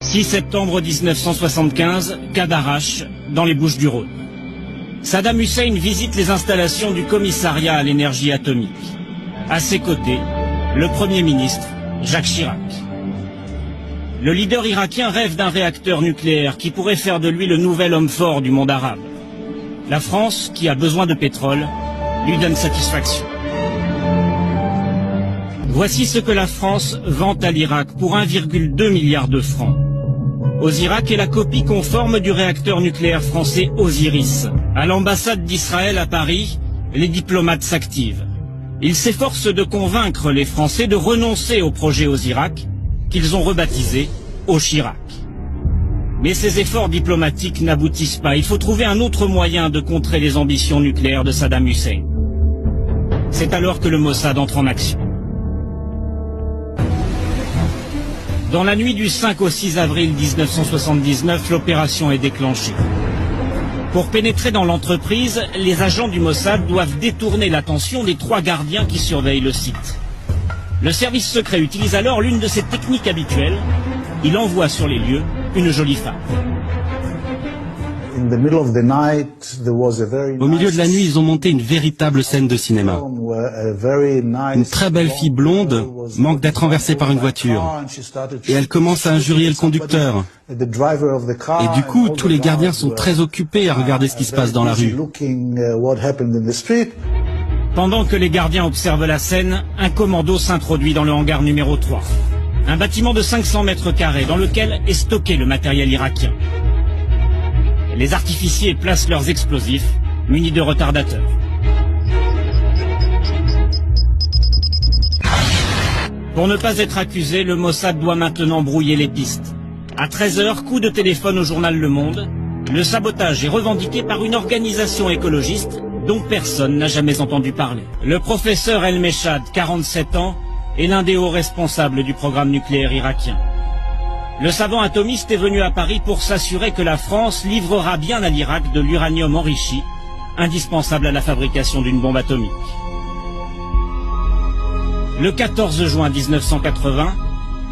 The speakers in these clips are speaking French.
6 septembre 1975, Cadarache, dans les Bouches-du-Rhône. Saddam Hussein visite les installations du commissariat à l'énergie atomique. À ses côtés, le Premier ministre, Jacques Chirac. Le leader irakien rêve d'un réacteur nucléaire qui pourrait faire de lui le nouvel homme fort du monde arabe. La France, qui a besoin de pétrole, lui donne satisfaction. Voici ce que la France vend à l'Irak pour 1,2 milliard de francs. Osirak est la copie conforme du réacteur nucléaire français Osiris. À l'ambassade d'Israël à Paris, les diplomates s'activent. Ils s'efforcent de convaincre les Français de renoncer au projet Osirak, qu'ils ont rebaptisé Chirac. Mais ces efforts diplomatiques n'aboutissent pas. Il faut trouver un autre moyen de contrer les ambitions nucléaires de Saddam Hussein. C'est alors que le Mossad entre en action. Dans la nuit du 5 au 6 avril 1979, l'opération est déclenchée. Pour pénétrer dans l'entreprise, les agents du Mossad doivent détourner l'attention des 3 gardiens qui surveillent le site. Le service secret utilise alors l'une de ses techniques habituelles. Il envoie sur les lieux une jolie femme. Au milieu de la nuit, ils ont monté une véritable scène de cinéma. Une très belle fille blonde manque d'être renversée par une voiture. Et elle commence à injurier le conducteur. Et du coup, tous les gardiens sont très occupés à regarder ce qui se passe dans la rue. Pendant que les gardiens observent la scène, un commando s'introduit dans le hangar numéro 3. Un bâtiment de 500 mètres carrés dans lequel est stocké le matériel irakien. Les artificiers placent leurs explosifs, munis de retardateurs. Pour ne pas être accusé, le Mossad doit maintenant brouiller les pistes. À 13h, coup de téléphone au journal Le Monde. Le sabotage est revendiqué par une organisation écologiste dont personne n'a jamais entendu parler. Le professeur El Meshad, 47 ans, est l'un des hauts responsables du programme nucléaire irakien. Le savant atomiste est venu à Paris pour s'assurer que la France livrera bien à l'Irak de l'uranium enrichi, indispensable à la fabrication d'une bombe atomique. Le 14 juin 1980,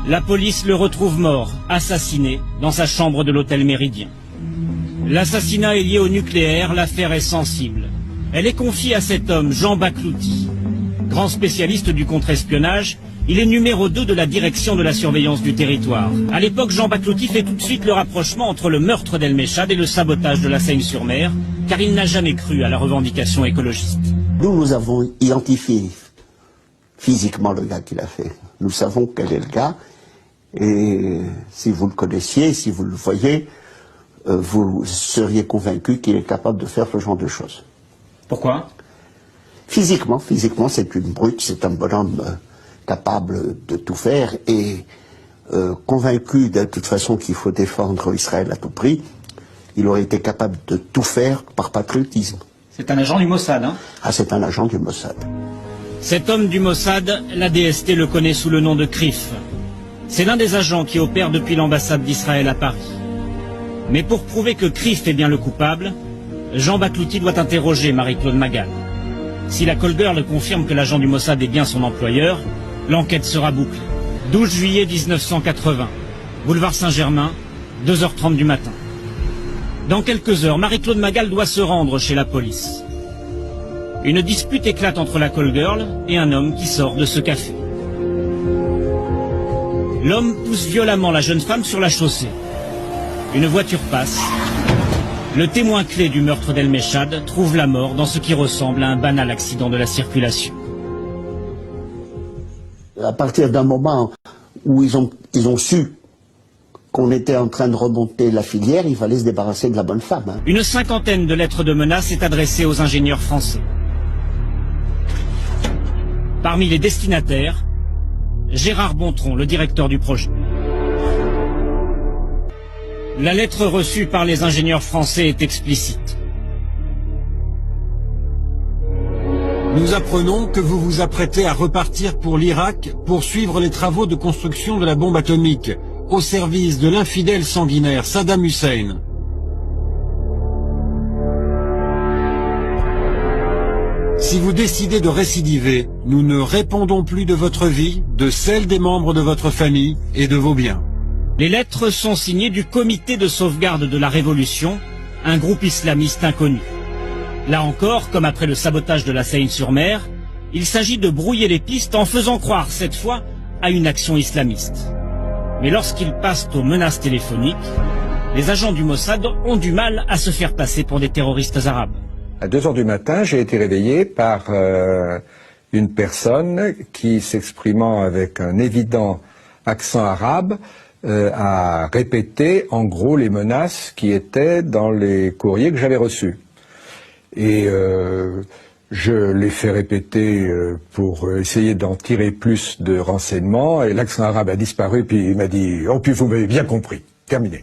la police le retrouve mort, assassiné, dans sa chambre de l'hôtel Méridien. L'assassinat est lié au nucléaire, l'affaire est sensible. Elle est confiée à cet homme, Jean Baklouti. Grand spécialiste du contre-espionnage, il est numéro 2 de la direction de la surveillance du territoire. À l'époque, Jean Baklouti fait tout de suite le rapprochement entre le meurtre d'El Meshad et le sabotage de la Seine-sur-Mer, car il n'a jamais cru à la revendication écologiste. Nous avons identifié physiquement le gars qui l'a fait. Nous savons quel est le gars, et si vous le connaissiez, si vous le voyez, vous seriez convaincu qu'il est capable de faire ce genre de choses. Pourquoi ? Physiquement, c'est une brute, c'est un bonhomme capable de tout faire et convaincu de toute façon qu'il faut défendre Israël à tout prix, il aurait été capable de tout faire par patriotisme. C'est un agent du Mossad, hein ? Ah, c'est un agent du Mossad. Cet homme du Mossad, la DST le connaît sous le nom de Krif. C'est l'un des agents qui opère depuis l'ambassade d'Israël à Paris. Mais pour prouver que Krif est bien le coupable, Jean Baklouti doit interroger Marie-Claude Magal. Si la call girl confirme que l'agent du Mossad est bien son employeur, l'enquête sera bouclée. 12 juillet 1980, boulevard Saint-Germain, 2h30 du matin. Dans quelques heures, Marie-Claude Magal doit se rendre chez la police. Une dispute éclate entre la call girl et un homme qui sort de ce café. L'homme pousse violemment la jeune femme sur la chaussée. Une voiture passe. Le témoin clé du meurtre d'El Meshad trouve la mort dans ce qui ressemble à un banal accident de la circulation. À partir d'un moment où ils ont su qu'on était en train de remonter la filière, il fallait se débarrasser de la bonne femme. Hein. Une 50aine de lettres de menaces est adressée aux ingénieurs français. Parmi les destinataires, Gérard Bontron, le directeur du projet. La lettre reçue par les ingénieurs français est explicite. Nous apprenons que vous vous apprêtez à repartir pour l'Irak pour suivre les travaux de construction de la bombe atomique au service de l'infidèle sanguinaire Saddam Hussein. Si vous décidez de récidiver, nous ne répondons plus de votre vie, de celle des membres de votre famille et de vos biens. Les lettres sont signées du Comité de sauvegarde de la Révolution, un groupe islamiste inconnu. Là encore, comme après le sabotage de la Seine-sur-Mer, il s'agit de brouiller les pistes en faisant croire, cette fois, à une action islamiste. Mais lorsqu'ils passent aux menaces téléphoniques, les agents du Mossad ont du mal à se faire passer pour des terroristes arabes. À 2 heures du matin, j'ai été réveillé par une personne qui, s'exprimant avec un évident accent arabe, a répété en gros les menaces qui étaient dans les courriers que j'avais reçus. Et je l'ai fait répéter pour essayer d'en tirer plus de renseignements, et l'accent arabe a disparu, puis il m'a dit « Oh, puis vous m'avez bien compris, terminé ».